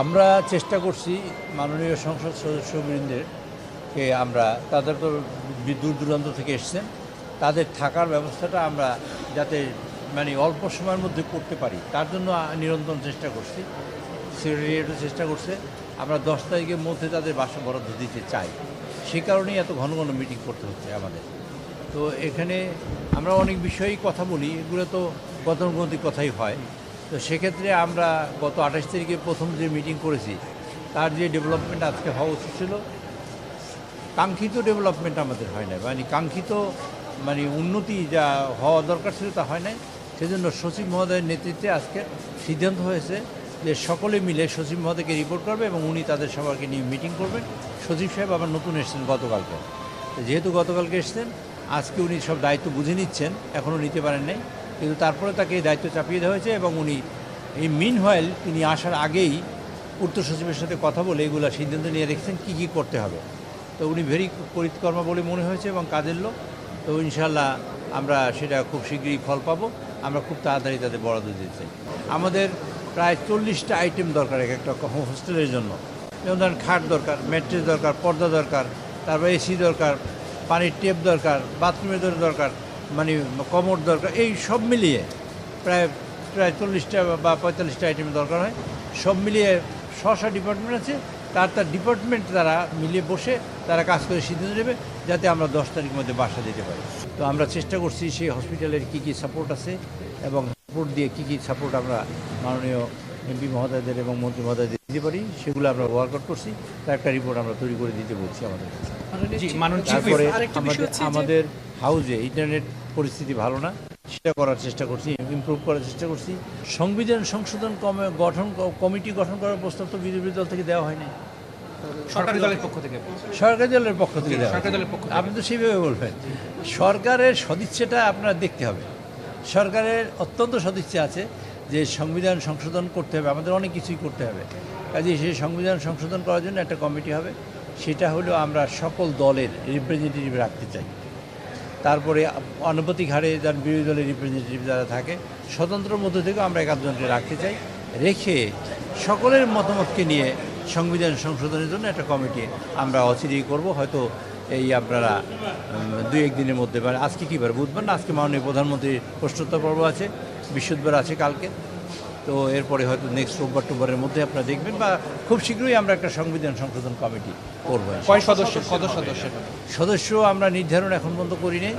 আমরা চেষ্টা করছি মাননীয় সংসদ সদস্যবৃন্দেরকে আমরা তাদের তো দূর দূরান্ত থেকে এসছেন, তাদের থাকার ব্যবস্থাটা আমরা যাতে মানে অল্প সময়ের মধ্যে করতে পারি তার জন্য নিরন্তর চেষ্টা করছি। সেক্রেটারিয়েটও চেষ্টা করছে। আমরা 10 তারিখের মধ্যে তাদের বাসা বরাদ্দ দিতে চাই, সে কারণেই এত ঘন ঘন মিটিং করতে হচ্ছে আমাদের। তো এখানে আমরা অনেক বিষয়েই কথা বলি, এগুলো তো গতানুগতিক কথাই হয়। তো সেক্ষেত্রে আমরা গত 28 তারিখে প্রথম যে মিটিং করেছি তার যে ডেভেলপমেন্ট আজকে হওয়া উচিত ছিল, কাঙ্ক্ষিত ডেভেলপমেন্ট আমাদের হয় না, মানে কাঙ্ক্ষিত মানে উন্নতি যা হওয়া দরকার ছিল তা হয় নাই। সেজন্য সচিব মহোদয়ের নেতৃত্বে আজকে সিদ্ধান্ত হয়েছে যে সকলে মিলে সচিব মহোদয়কে রিপোর্ট করবে এবং উনি তাদের সবাইকে নিয়ে মিটিং করবেন। সচিব সাহেব আবার নতুন এসেছেন গতকালকে, যেহেতু গতকালকে এসেছেন আজকে উনি সব দায়িত্ব বুঝে নিচ্ছেন, এখনও নিতে পারেন নাই, কিন্তু তারপরে তাকে এই দায়িত্ব চাপিয়ে দেওয়া হয়েছে এবং উনি এই মিনহোয়াইল তিনি আসার আগেই পূর্ত সচিবের সাথে কথা বলে এগুলো সিদ্ধান্ত নিয়ে রেখেছেন কী কী করতে হবে। তো উনি ভেরি পরিকর্মা বলে মনে হয়েছে এবং কাজের লোক। তো ইনশাল্লাহ আমরা সেটা খুব শীঘ্রই ফল পাবো। আমরা খুব তাড়াতাড়ি তাদের বরাদ্দ দিতে। আমাদের প্রায় 40টা আইটেম দরকার এক একটা হোস্টেলের জন্য। যেমন ধরেন খাট দরকার, ম্যাট্রেস দরকার, পর্দা দরকার, তারপর এসি দরকার, পানির টেপ দরকার, বাথরুমের দরকার, মানে কমোড দরকার, এই সব মিলিয়ে প্রায় 40টা বা 45টা আইটেম দরকার হয়। সব মিলিয়ে 6টা ডিপার্টমেন্ট আছে, তার ডিপার্টমেন্ট তারা মিলিয়ে বসে তারা কাজ করে সিদ্ধান্ত নেবে যাতে আমরা 10 তারিখের মধ্যে বাসা দিতে পারি। তো আমরা চেষ্টা করছি সেই হসপিটালের কী কী সাপোর্ট আছে এবং সাপোর্ট দিয়ে কী কী সাপোর্ট আমরা মাননীয় এমপি মহোদয়দের এবং মন্ত্রী মহোদয়দের দিতে পারি সেগুলো আমরা ওয়ার্কআউট করছি। তার একটা রিপোর্ট আমরা তৈরি করে দিতে বলছি আমাদের কাছে। তারপরে আমাদের হাউজে ইন্টারনেট পরিস্থিতি ভালো না, সেটা করার চেষ্টা করছি, ইমপ্রুভ করার চেষ্টা করছি। সংবিধান সংশোধন কমিটি গঠন করার প্রস্তাব তো বিরোধী দল থেকে দেওয়া হয়নি, সরকারি দলের পক্ষ থেকে দেওয়া। আপনি তো সেইভাবে বলবেন। সরকারের সদিচ্ছাটা আপনার দেখতে হবে। সরকারের অত্যন্ত সদিচ্ছা আছে যে সংবিধান সংশোধন করতে হবে, আমাদের অনেক কিছুই করতে হবে। কাজেই সেই সংবিধান সংশোধন করার জন্য একটা কমিটি হবে, সেটা হলো আমরা সকল দলের রিপ্রেজেন্টেটিভ রাখতে চাই। তারপরে আনুপাতিক হারে যার বিরোধী দলের রিপ্রেজেন্টেটিভ যারা থাকে স্বতন্ত্র মধ্য থেকেও আমরা 1 জনকে রাখতে চাই। রেখে সকলের মতামতকে নিয়ে সংবিধান সংশোধনের জন্য একটা কমিটি আমরা অচিরেই করব। হয়তো এই আপনারা 2-1 দিনের মধ্যে, মানে আজকে কী বার, বুধবার না, আজকে মাননীয় প্রধানমন্ত্রীর প্রশ্নোত্তর পর্ব আছে, বৃহস্পতিবার আছে কালকে। তো এরপরে হয়তো নেক্সট রোববার টোববারের মধ্যে আপনারা দেখবেন, বা খুব শীঘ্রই আমরা একটা সংবিধান সংশোধন কমিটি করবো। কয় সদস্য সদস্য আমরা নির্ধারণ এখন পর্যন্ত করি নাই।